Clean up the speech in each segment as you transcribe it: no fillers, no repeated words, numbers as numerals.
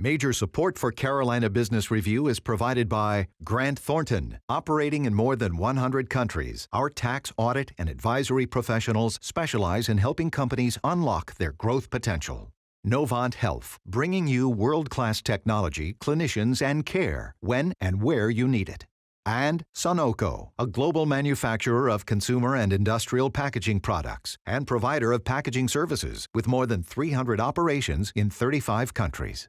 Major support for Carolina Business Review is provided by Grant Thornton. Operating in more than 100 countries, our tax, audit, and advisory professionals specialize in helping companies unlock their growth potential. Novant Health, bringing you world-class technology, clinicians, and care when and where you need it. And Sunoco, a global manufacturer of consumer and industrial packaging products and provider of packaging services with more than 300 operations in 35 countries.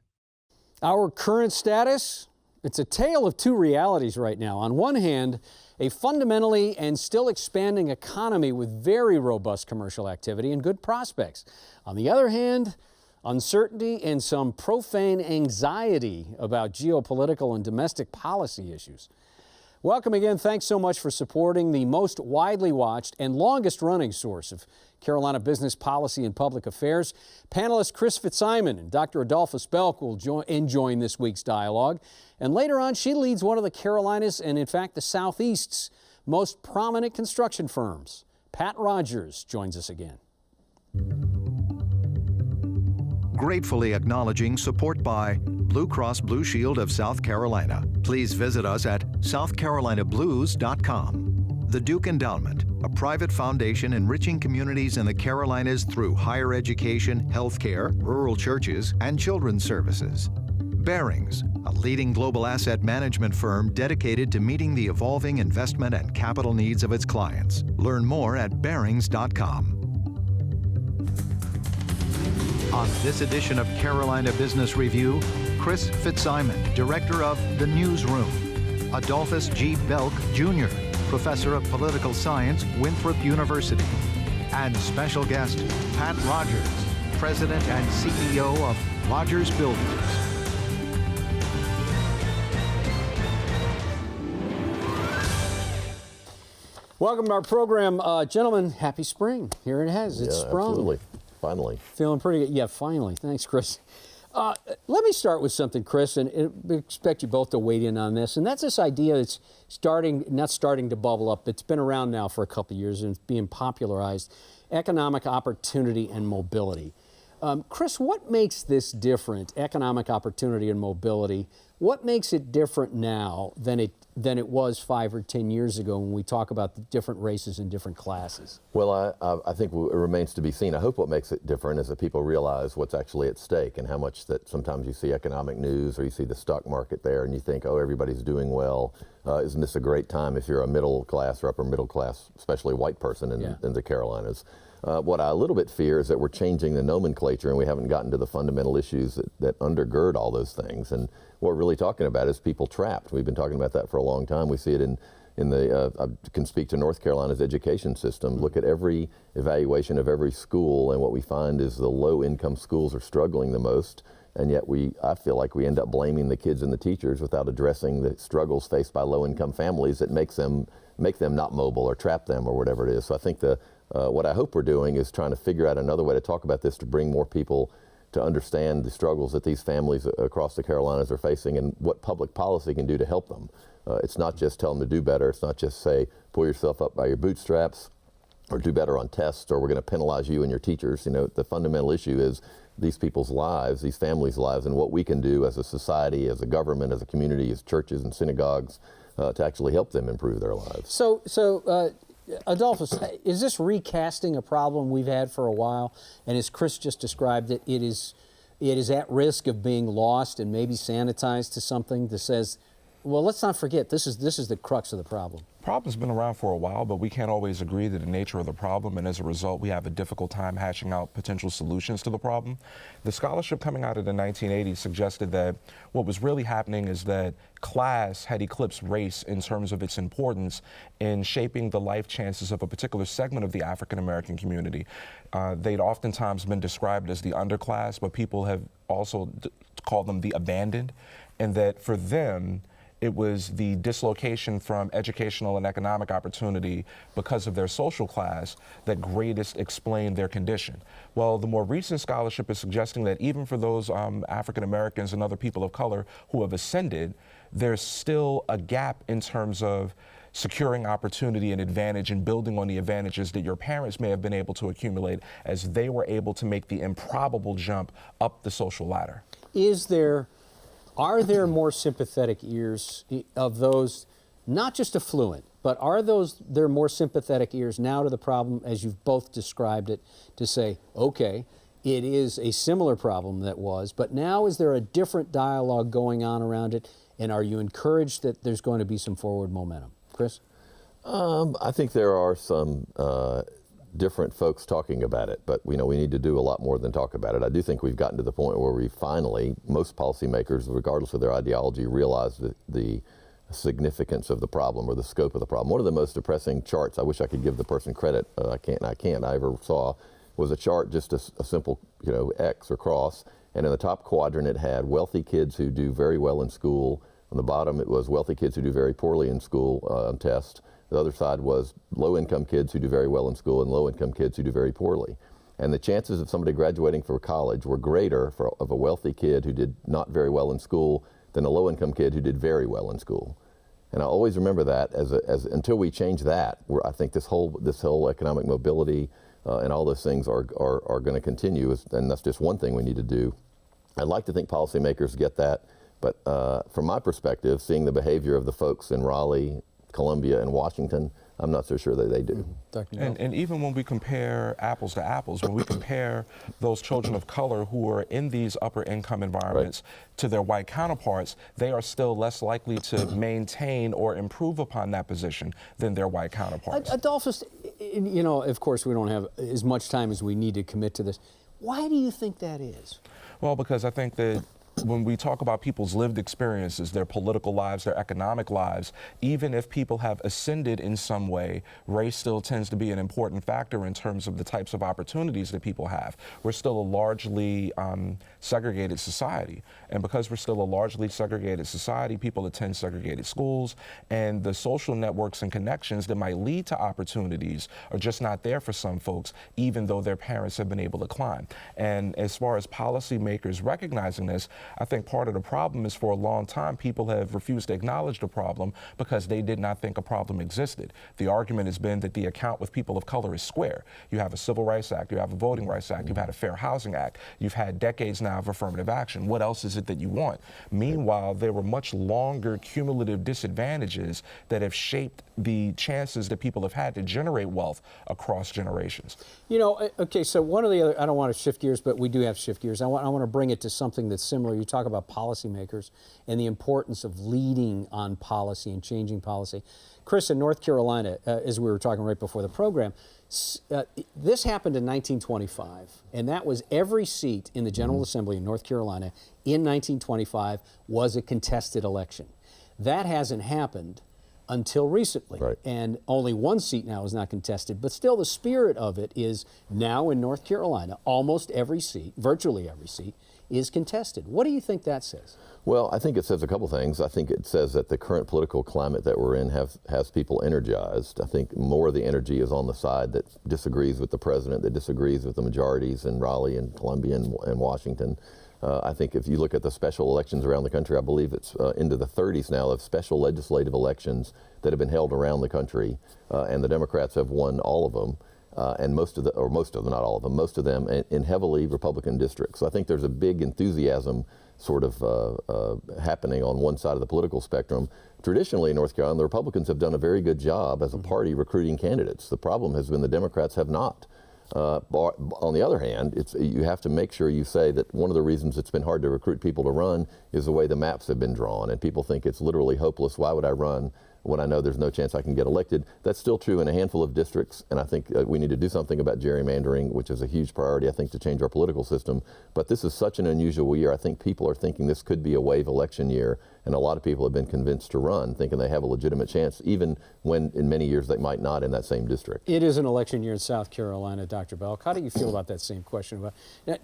Our current status? It's a tale of two realities right now. On one hand, a fundamentally and still expanding economy with very robust commercial activity and good prospects. On the other hand, uncertainty and some profane anxiety about geopolitical and domestic policy issues. Welcome again. Thanks so much for supporting the most widely watched and longest running source of Carolina business policy and public affairs. Panelists Chri Fitzsimon and Dr. Adolphus Belk will join this week's dialogue. And later on, she leads one of the Carolinas and, in fact, the Southeast's most prominent construction firms. Pat Rodgers joins us again. Gratefully acknowledging support by Blue Cross Blue Shield of South Carolina. Please visit us at southcarolinablues.com. The Duke Endowment, a private foundation enriching communities in the Carolinas through higher education, healthcare, rural churches, and children's services. Barings, a leading global asset management firm dedicated to meeting the evolving investment and capital needs of its clients. Learn more at barings.com. On this edition of Carolina Business Review, Chri Fitzsimon, director of The Newsroom, Adolphus G. Belk Jr., professor of political science, Winthrop University, and special guest Pat Rodgers, president and CEO of Rodgers Builders. Welcome to our program. Gentlemen, happy spring. Here it has. It's sprung. Absolutely. Finally. Feeling pretty good. Yeah, finally. Thanks, Chris. Let me start with something, Chris, and we expect you both to weigh in on this. And that's this idea that's not starting to bubble up. It's been around now for a couple of years and it's being popularized. Economic opportunity and mobility. Chris, what makes this different, economic opportunity and mobility? What makes it different now than it was 5 or 10 years ago when we talk about the different races and different classes? Well, I think it remains to be seen. I hope what makes it different is that people realize what's actually at stake and how much that sometimes you see economic news or you see the stock market there and you think, oh, everybody's doing well. Isn't this a great time if you're a middle class or upper middle class, especially white person in the Carolinas? What I a little bit fear is that we're changing the nomenclature and we haven't gotten to the fundamental issues that undergird all those things. And what we're really talking about is people trapped. We've been talking about that for a long time. We see it in the, I can speak to North Carolina's education system. Look at every evaluation of every school, and what we find is the low-income schools are struggling the most, and yet I feel like we end up blaming the kids and the teachers without addressing the struggles faced by low-income families that make them not mobile or trap them or whatever it is. So I think what I hope we're doing is trying to figure out another way to talk about this to bring more people to understand the struggles that these families across the Carolinas are facing and what public policy can do to help them. It's not just tell them to do better. It's not just say, pull yourself up by your bootstraps or do better on tests or we're going to penalize you and your teachers. You know, the fundamental issue is these people's lives, these families' lives, and what we can do as a society, as a government, as a community, as churches and synagogues to actually help them improve their lives. So Adolphus, is this recasting a problem we've had for a while? And as Chris just described it, it is at risk of being lost and maybe sanitized to something that says, well, let's not forget, this is the crux of the problem. Problem's been around for a while, but we can't always agree to the nature of the problem, and as a result, we have a difficult time hashing out potential solutions to the problem. The scholarship coming out of the 1980s suggested that what was really happening is that class had eclipsed race in terms of its importance in shaping the life chances of a particular segment of the African American community. They'd oftentimes been described as the underclass, but people have also called them the abandoned, and that for them, it was the dislocation from educational and economic opportunity because of their social class that greatest explained their condition. Well, the more recent scholarship is suggesting that even for those African Americans and other people of color who have ascended, there's still a gap in terms of securing opportunity and advantage and building on the advantages that your parents may have been able to accumulate as they were able to make the improbable jump up the social ladder. Is there Are there more sympathetic ears of those, not just affluent, but are there more sympathetic ears now to the problem, as you've both described it, to say, okay, it is a similar problem that was, but now is there a different dialogue going on around it, and are you encouraged that there's going to be some forward momentum? Chris? I think there are some different folks talking about it, but we need to do a lot more than talk about it. I do think we've gotten to the point where we finally, most policymakers, regardless of their ideology, realize the significance of the problem or the scope of the problem. One of the most depressing charts, I wish I could give the person credit, I ever saw, was a chart, just a simple, X or cross, and in the top quadrant it had wealthy kids who do very well in school. On the bottom it was wealthy kids who do very poorly in school on test. The other side was low-income kids who do very well in school and low-income kids who do very poorly. And the chances of somebody graduating from college were greater of a wealthy kid who did not very well in school than a low-income kid who did very well in school. And I always remember that as until we change that, I think this whole economic mobility and all those things are going to continue, and that's just one thing we need to do. I'd like to think policymakers get that, but from my perspective, seeing the behavior of the folks in Raleigh, Columbia, and Washington, I'm not so sure that they do. And even when we compare apples to apples, when we compare those children of color who are in these upper income environments to their white counterparts, they are still less likely to maintain or improve upon that position than their white counterparts. Adolphus, of course we don't have as much time as we need to commit to this. Why do you think that is? Well, because I think that when we talk about people's lived experiences, their political lives, their economic lives, even if people have ascended in some way, race still tends to be an important factor in terms of the types of opportunities that people have. We're still a largely segregated society. And because we're still a largely segregated society, people attend segregated schools, and the social networks and connections that might lead to opportunities are just not there for some folks, even though their parents have been able to climb. And as far as policymakers recognizing this, I think part of the problem is for a long time people have refused to acknowledge the problem because they did not think a problem existed. The argument has been that the account with people of color is square. You have a Civil Rights Act, you have a Voting Rights Act, you've had a Fair Housing Act, you've had decades now of affirmative action. What else is it that you want? Meanwhile, there were much longer cumulative disadvantages that have shaped the chances that people have had to generate wealth across generations. Okay, so one of the other, I don't want to shift gears, but we do have to shift gears. I want to bring it to something that's similar. You talk about policymakers and the importance of leading on policy and changing policy. Chris, in North Carolina, as we were talking right before the program, this happened in 1925, and that was every seat in the General Assembly in North Carolina in 1925 was a contested election. That hasn't happened until recently. Right. And only one seat now is not contested, but still the spirit of it is now in North Carolina, almost every seat, virtually every seat, is contested. What do you think that says? Well, I think it says a couple things. I think it says that the current political climate that we're in has people energized. I think more of the energy is on the side that disagrees with the president, that disagrees with the majorities in Raleigh and Columbia and Washington. I think if you look at the special elections around the country, I believe it's into the 30s now of special legislative elections that have been held around the country, and the Democrats have won all of them. And most of them, not all of them, most of them in heavily Republican districts. So I think there's a big enthusiasm sort of happening on one side of the political spectrum. Traditionally in North Carolina, the Republicans have done a very good job as a party recruiting candidates. The problem has been the Democrats have not. On the other hand, you have to make sure you say that one of the reasons it's been hard to recruit people to run is the way the maps have been drawn, and people think it's literally hopeless. Why would I run when I know there's no chance I can get elected? That's still true in a handful of districts, and I think we need to do something about gerrymandering, which is a huge priority, I think, to change our political system. But this is such an unusual year. I think people are thinking this could be a wave election year, and a lot of people have been convinced to run, thinking they have a legitimate chance, even when in many years they might not in that same district. It is an election year in South Carolina, Dr. Belk. How do you feel about that same question? About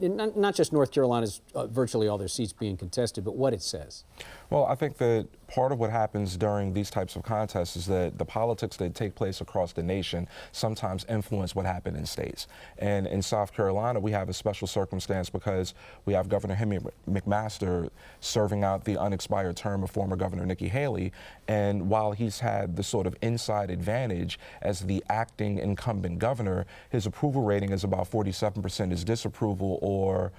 not just North Carolina's virtually all their seats being contested, but what it says? Well, I think that part of what happens during these types of contest is that the politics that take place across the nation sometimes influence what happened in states. And in South Carolina, we have a special circumstance because we have Governor Henry McMaster serving out the unexpired term of former Governor Nikki Haley. And while he's had the sort of inside advantage as the acting incumbent governor, his approval rating is about 47%. His disapproval or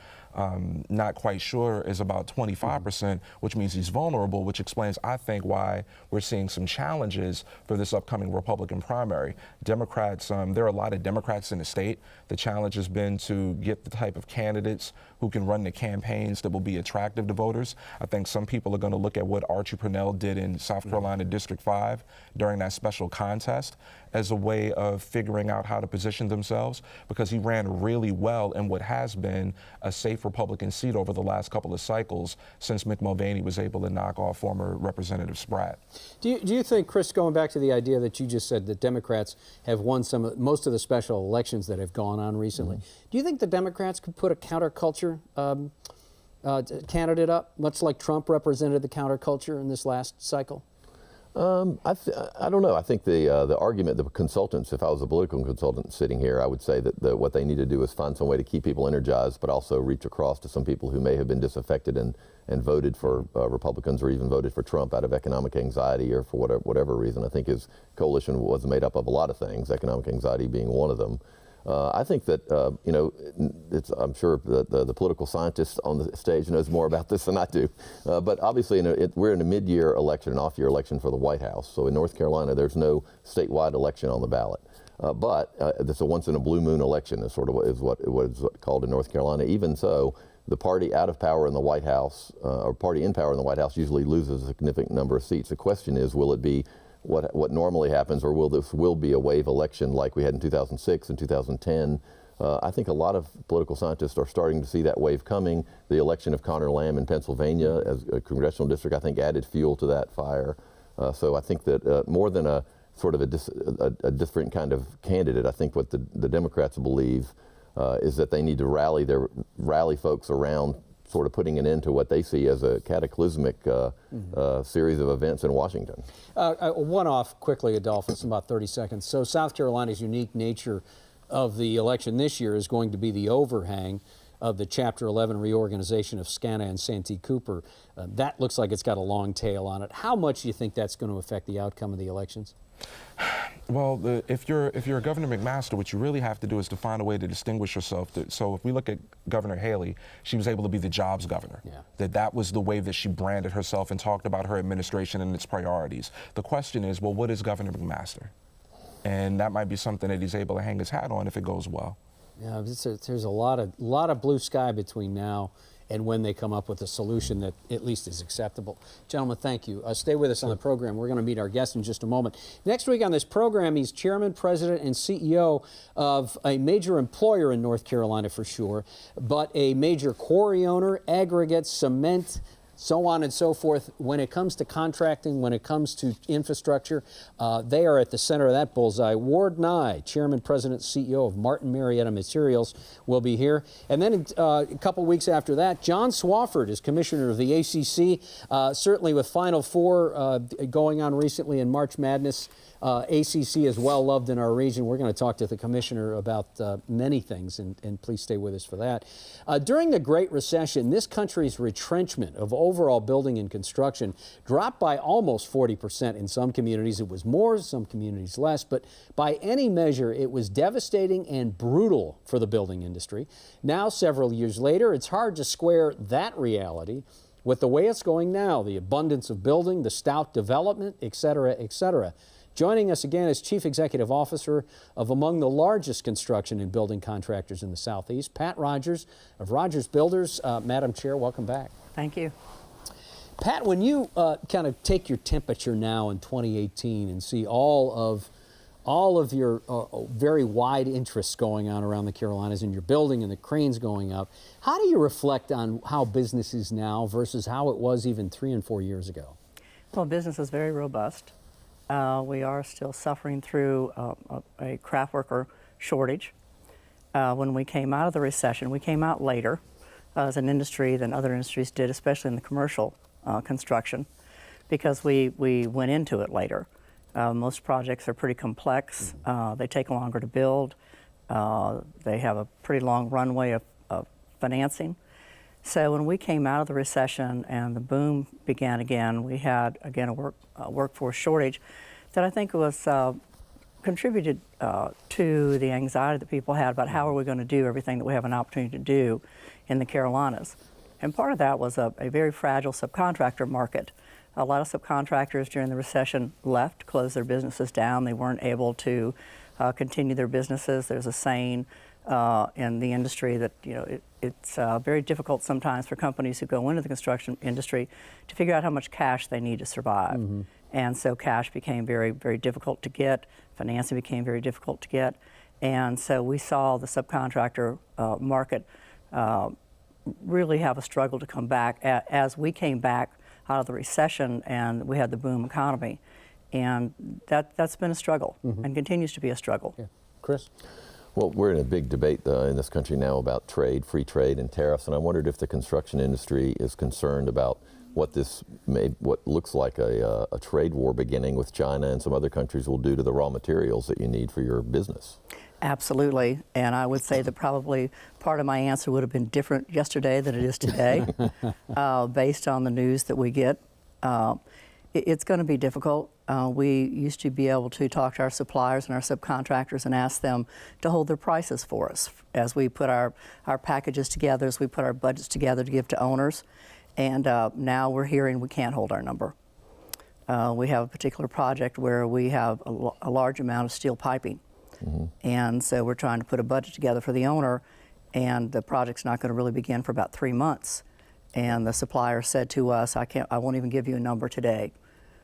not quite sure is about 25%, which means he's vulnerable, which explains, I think, why we're seeing some challenges for this upcoming Republican primary. Democrats, there are a lot of Democrats in the state. The challenge has been to get the type of candidates who can run the campaigns that will be attractive to voters. I think some people are going to look at what Archie Purnell did in South Carolina District 5 during that special contest as a way of figuring out how to position themselves, because he ran really well in what has been a safe Republican seat over the last couple of cycles since Mick Mulvaney was able to knock off former Representative Spratt. Do you think, Chris, going back to the idea that you just said that Democrats have won most of the special elections that have gone on recently, do you think the Democrats could put a counterculture candidate up, much like Trump represented the counterculture in this last cycle? I don't know. I think the argument, the consultants, if I was a political consultant sitting here, I would say that what they need to do is find some way to keep people energized, but also reach across to some people who may have been disaffected and voted for Republicans or even voted for Trump out of economic anxiety or for whatever reason. I think his coalition was made up of a lot of things, economic anxiety being one of them. I think that, I'm sure the political scientist on the stage knows more about this than I do. But obviously, we're in a mid-year election, an off-year election for the White House. So in North Carolina, there's no statewide election on the ballot. But it's a once-in-a-blue-moon election, is what is called in North Carolina. Even so, the party out of power in the White House, or party in power in the White House, usually loses a significant number of seats. The question is, will it be what normally happens, or will this be a wave election like we had in 2006 and 2010? I think a lot of political scientists are starting to see that wave coming. The election of Connor Lamb in Pennsylvania as a congressional district, I think, added fuel to that fire. So I think that more than a sort of a different kind of candidate, I think what the Democrats believe is that they need to rally folks around sort of putting an end to what they see as a cataclysmic series of events in Washington. One off quickly, Adolphus, in about 30 seconds. So South Carolina's unique nature of the election this year is going to be the overhang of the Chapter 11 reorganization of SCANA and Santee Cooper. That looks like it's got a long tail on it. How much do you think that's going to affect the outcome of the elections? Well, if you're Governor McMaster, what you really have to do is to find a way to distinguish yourself. So if we look at Governor Haley, she was able to be the jobs governor. Yeah. That was the way that she branded herself and talked about her administration and its priorities. The question is, well, what is Governor McMaster? And that might be something that he's able to hang his hat on if it goes well. Yeah, there's a lot of blue sky between now and when they come up with a solution that at least is acceptable. Gentlemen, thank you. Stay with us on the program. We're going to meet our guest in just a moment. Next week on this program, he's chairman, president, and CEO of a major employer in North Carolina for sure, but a major quarry owner, aggregate, cement, so on and so forth. When it comes to contracting, when it comes to infrastructure, they are at the center of that bullseye. Ward Nye, Chairman, President, CEO of Martin Marietta Materials, will be here. And then a couple weeks after that, John Swofford is Commissioner of the ACC, certainly with Final Four going on recently in March Madness. ACC is well loved in our region. We're going to talk to the commissioner about many things, and please stay with us for that. During the Great Recession, this country's retrenchment of overall building and construction dropped by almost 40% in some communities. It was more, some communities less, but by any measure, it was devastating and brutal for the building industry. Now, several years later, it's hard to square that reality with the way it's going now, the abundance of building, the stout development, et cetera, et cetera. Joining us again is Chief Executive Officer of among the largest construction and building contractors in the Southeast, Pat Rodgers of Rodgers Builders. Madam Chair, welcome back. Thank you. Pat, when you kind of take your temperature now in 2018 and see all of your very wide interests going on around the Carolinas and your building and the cranes going up, how do you reflect on how business is now versus how it was even 3 and 4 years ago? Well, business is very robust. We are still suffering through a craft worker shortage. When we came out of the recession, we came out later as an industry than other industries did, especially in the commercial construction, because we went into it later. Most projects are pretty complex. They take longer to build. They have a pretty long runway of financing. So when we came out of the recession and the boom began again, we had, again, a workforce shortage that I think was contributed to the anxiety that people had about how are we going to do everything that we have an opportunity to do in the Carolinas. And part of that was a very fragile subcontractor market. A lot of subcontractors during the recession left, closed their businesses down. They weren't able to continue their businesses. There's a saying in the industry that it's very difficult sometimes for companies who go into the construction industry to figure out how much cash they need to survive. Mm-hmm. And so cash became very, very difficult to get. Financing became very difficult to get. And so we saw the subcontractor market really have a struggle to come back as we came back out of the recession and we had the boom economy. And that's been a struggle and continues to be a struggle. Yeah. Chris? Well, we're in a big debate in this country now about trade, free trade, and tariffs, and I wondered if the construction industry is concerned about what looks like a trade war beginning with China and some other countries will do to the raw materials that you need for your business. Absolutely, and I would say that probably part of my answer would have been different yesterday than it is today, based on the news that we get. It's going to be difficult. We used to be able to talk to our suppliers and our subcontractors and ask them to hold their prices for us as we put our packages together, as we put our budgets together to give to owners. And now we're hearing we can't hold our number. We have a particular project where we have a large amount of steel piping. Mm-hmm. And so we're trying to put a budget together for the owner, and the project's not going to really begin for about 3 months. And the supplier said to us, I won't even give you a number today.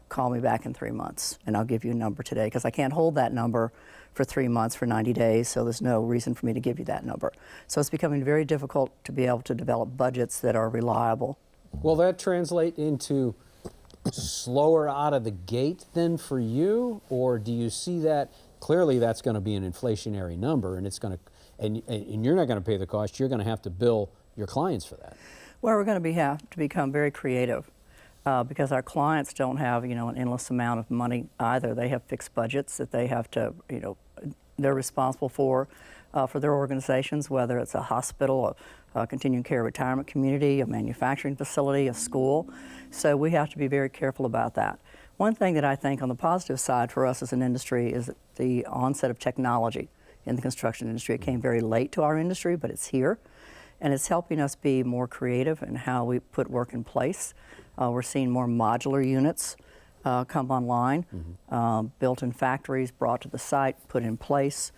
Call me back in 3 months, and I'll give you a number today, because I can't hold that number for 3 months, for 90 days, so there's no reason for me to give you that number. So it's becoming very difficult to be able to develop budgets that are reliable. Will that translate into slower out of the gate then for you, or do you see that clearly that's going to be an inflationary number, and it's going to, and you're not going to pay the cost. You're going to have to bill your clients for that. Well, we're going to have to become very creative because our clients don't have an endless amount of money either. They have fixed budgets that they have to they're responsible for their organizations, whether it's a hospital, a continuing care retirement community, a manufacturing facility, a school. So we have to be very careful about that. One thing that I think on the positive side for us as an industry is the onset of technology in the construction industry. It came very late to our industry, but it's here. And it's helping us be more creative in how we put work in place. We're seeing more modular units come online, built in factories, brought to the site, put in place.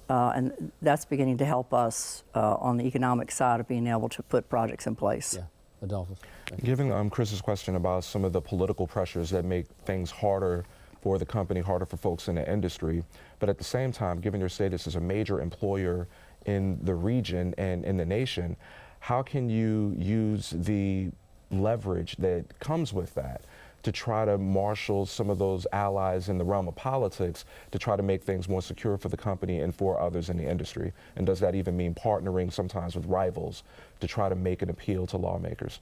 And that's beginning to help us on the economic side of being able to put projects in place. Yeah, Adolphus. Given Chris's question about some of the political pressures that make things harder for the company, harder for folks in the industry, but at the same time, given your status as a major employer in the region and in the nation, how can you use the leverage that comes with that to try to marshal some of those allies in the realm of politics to try to make things more secure for the company and for others in the industry? And does that even mean partnering sometimes with rivals to try to make an appeal to lawmakers?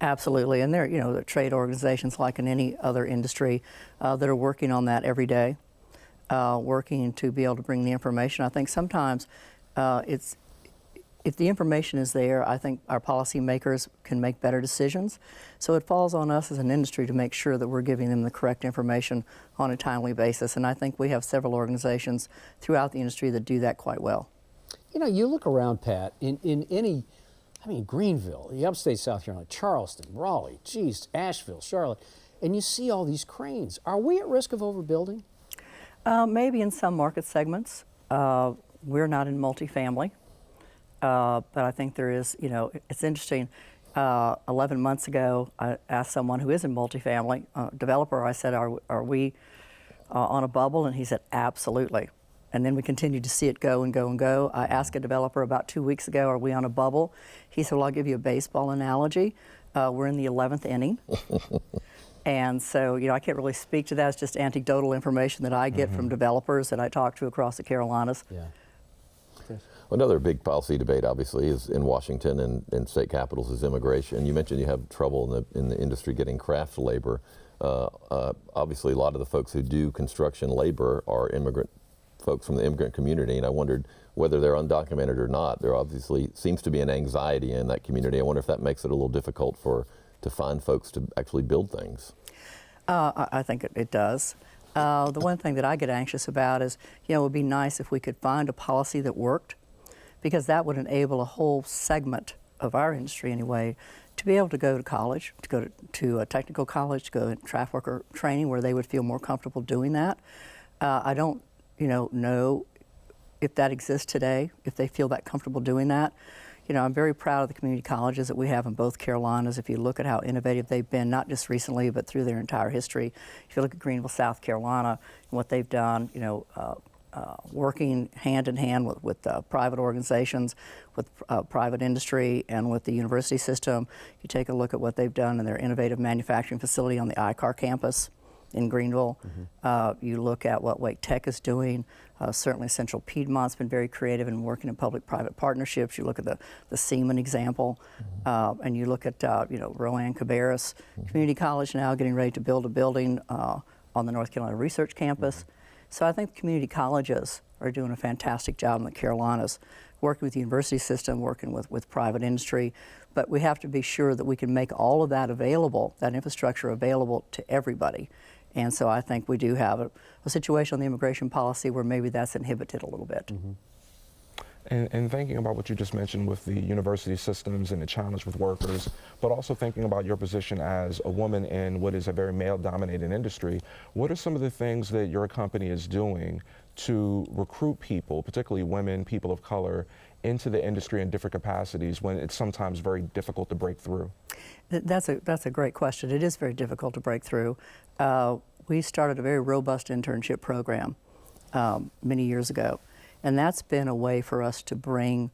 Absolutely, and there are trade organizations like in any other industry that are working on that every day, working to be able to bring the information. I think sometimes if the information is there, I think our policymakers can make better decisions. So it falls on us as an industry to make sure that we're giving them the correct information on a timely basis. And I think we have several organizations throughout the industry that do that quite well. You look around, Pat, in any, Greenville, the upstate South Carolina, Charleston, Raleigh, Asheville, Charlotte, and you see all these cranes. Are we at risk of overbuilding? Maybe in some market segments. We're not in multifamily. But I think there is, it's interesting. 11 months ago, I asked someone who is in multifamily, developer, I said, are we on a bubble? And he said, absolutely. And then we continued to see it go and go and go. I asked a developer about 2 weeks ago, are we on a bubble? He said, well, I'll give you a baseball analogy. We're in the 11th inning. And so, I can't really speak to that. It's just anecdotal information that I get from developers that I talk to across the Carolinas. Yeah. Another big policy debate, obviously, is in Washington and state capitals is immigration. You mentioned you have trouble in the industry getting craft labor. Obviously, a lot of the folks who do construction labor are immigrant folks from the immigrant community, and I wondered whether they're undocumented or not. There obviously seems to be an anxiety in that community. I wonder if that makes it a little difficult to find folks to actually build things. I think it does. The one thing that I get anxious about is, it would be nice if we could find a policy that worked, because that would enable a whole segment of our industry anyway to be able to go to college, to go to a technical college, to go to craft worker training where they would feel more comfortable doing that. I don't, know if that exists today, if they feel that comfortable doing that. I'm very proud of the community colleges that we have in both Carolinas. If you look at how innovative they've been, not just recently, but through their entire history. If you look at Greenville, South Carolina, and what they've done, working hand in hand with private organizations, with private industry, and with the university system. You take a look at what they've done in their innovative manufacturing facility on the ICAR campus in Greenville. You look at what Wake Tech is doing. Certainly Central Piedmont's been very creative in working in public-private partnerships. You look at the Seaman example, and you look at Rowan Cabarrus Community College now getting ready to build a building on the North Carolina Research Campus. So I think community colleges are doing a fantastic job in the Carolinas, working with the university system, working with private industry. But we have to be sure that we can make all of that available, that infrastructure available to everybody. And so I think we do have a situation on the immigration policy where maybe that's inhibited a little bit. And thinking about what you just mentioned with the university systems and the challenge with workers, but also thinking about your position as a woman in what is a very male-dominated industry, what are some of the things that your company is doing to recruit people, particularly women, people of color, into the industry in different capacities when it's sometimes very difficult to break through? That's a great question. It is very difficult to break through. We started a very robust internship program many years ago, and that's been a way for us to bring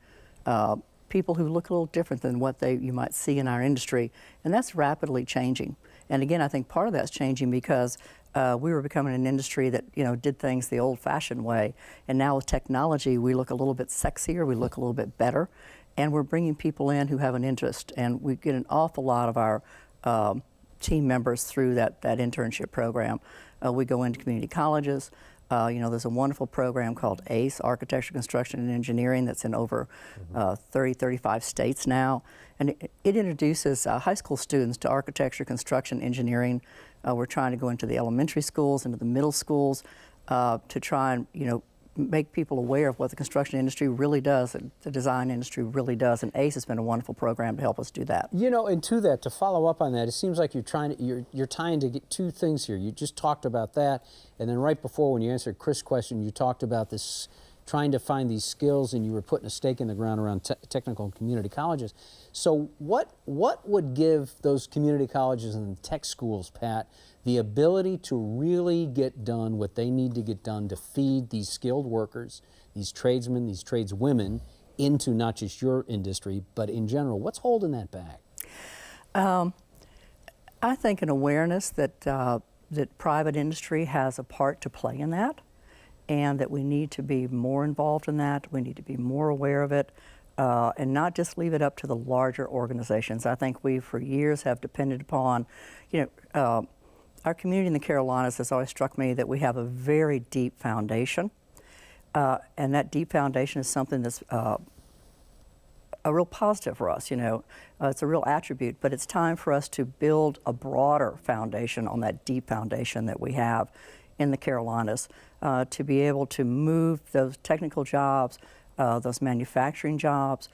people who look a little different than what you might see in our industry, and that's rapidly changing. And again, I think part of that's changing because we were becoming an industry that did things the old-fashioned way, and now with technology, we look a little bit sexier, we look a little bit better, and we're bringing people in who have an interest, and we get an awful lot of our team members through that internship program. We go into community colleges. There's a wonderful program called ACE, Architecture, Construction, and Engineering, that's in over 35 states now. And it introduces high school students to architecture, construction, engineering. We're trying to go into the elementary schools, into the middle schools, to try and, make people aware of what the construction industry really does, and the design industry really does. And ACE has been a wonderful program to help us do that. And to that, to follow up on that, it seems like you're trying to get two things here. You just talked about that, and then right before, when you answered Chris' question, you talked about this, trying to find these skills, and you were putting a stake in the ground around technical and community colleges. So what would give those community colleges and tech schools, Pat, the ability to really get done what they need to get done to feed these skilled workers, these tradesmen, these tradeswomen, into not just your industry, but in general? What's holding that back? I think an awareness that private industry has a part to play in that, and that we need to be more involved in that. We need to be more aware of it, and not just leave it up to the larger organizations. I think we, for years, have depended upon, our community in the Carolinas has always struck me that we have a very deep foundation, and that deep foundation is something that's a real positive for us. It's a real attribute, but it's time for us to build a broader foundation on that deep foundation that we have in the Carolinas, to be able to move those technical jobs, those manufacturing jobs,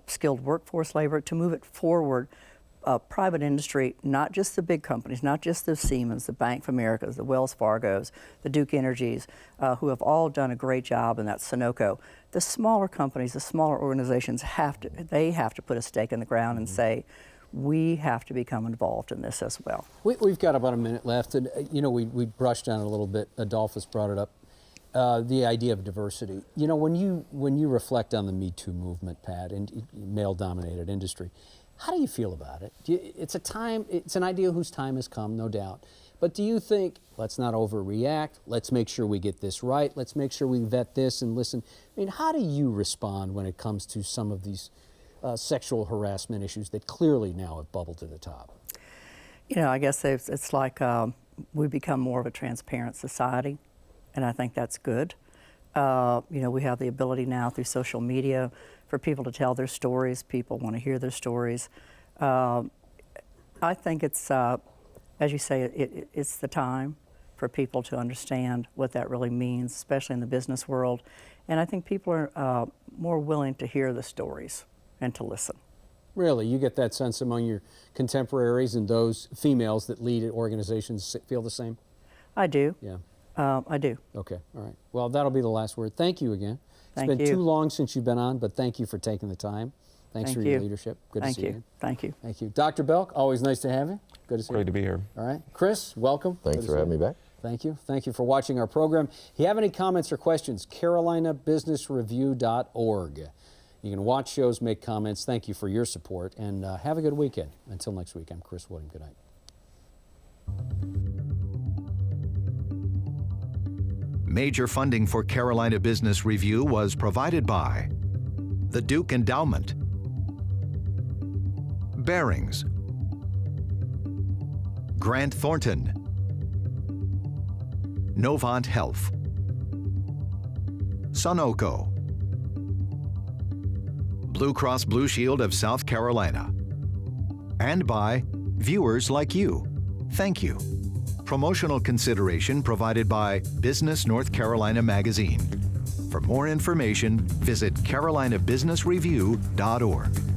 skilled workforce labor, to move it forward. Private industry, not just the big companies, not just the Siemens, the Bank of Americas, the Wells Fargos, the Duke Energies, who have all done a great job in that Sunoco. The smaller companies, the smaller organizations have to put a stake in the ground and say, we have to become involved in this as well. We've got about a minute left, and we brushed on it a little bit. Adolphus brought it up, the idea of diversity. When you reflect on the Me Too movement, Pat, and male-dominated industry, how do you feel about it? It's an idea whose time has come, no doubt. But do you think, let's not overreact, let's make sure we get this right, let's make sure we vet this and listen? How do you respond when it comes to some of these sexual harassment issues that clearly now have bubbled to the top? I guess it's like we become more of a transparent society, and I think that's good. We have the ability now through social media for people to tell their stories. People want to hear their stories. I think it's, as you say, it's the time for people to understand what that really means, especially in the business world. And I think people are more willing to hear the stories and to listen. Really? You get that sense among your contemporaries and those females that lead organizations feel the same? I do. Yeah. I do. Okay, all right. Well, that'll be the last word. Thank you again. Thank It's been you. too long since you've been on, but thank you for taking the time. Thanks Thank for your you. leadership. Good Thank to see you. you. Thank you. Thank you. Dr. Belk, always nice to have you. Good to see you. Great to be here. All right. Chris, welcome. Thanks Good to for see having you. me back. Thank you. Thank you for watching our program. If you have any comments or questions, carolinabusinessreview.org. You can watch shows, make comments. Thank you for your support, and have a good weekend. Until next week, I'm Chris William. Good night. Major funding for Carolina Business Review was provided by the Duke Endowment, Bearings, Grant Thornton, Novant Health, Sunoco, Blue Cross Blue Shield of South Carolina, and by viewers like you. Thank you. Promotional consideration provided by Business North Carolina Magazine. For more information, visit carolinabusinessreview.org.